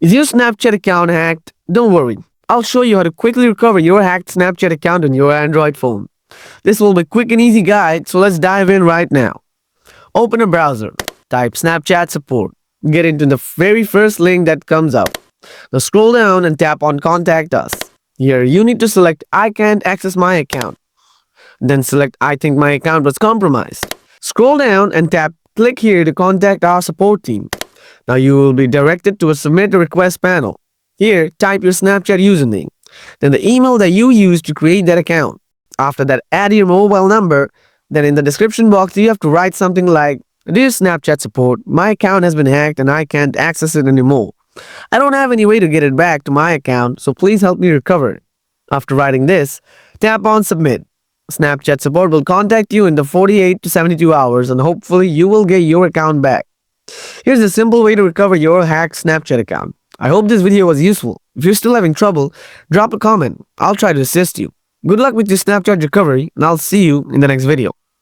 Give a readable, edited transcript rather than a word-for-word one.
Is your Snapchat account hacked? Don't worry. I'll show you how to quickly recover your hacked Snapchat account on your Android phone. This will be a quick and easy guide, so let's dive in right now. Open a browser, type Snapchat support. Get into the very first link that comes up. Now scroll down and tap on Contact Us. Here you need to select I can't access my account. Then select I think my account was compromised. Scroll down and tap click here to contact our support team. Now you will be directed to a submit a request panel. Here type your Snapchat username, then the email that you used to create that account. After that add your mobile number. Then in the description box you have to write something like, "Dear Snapchat support, my account has been hacked and I can't access it anymore. I don't have any way to get it back to my account, so please help me recover it." After writing this, tap on submit. Snapchat support will contact you in the 48 to 72 hours and hopefully you will get your account back. Here's a simple way to recover your hacked Snapchat account. I hope this video was useful. If you're still having trouble, drop a comment. I'll try to assist you. Good luck with your Snapchat recovery and I'll see you in the next video.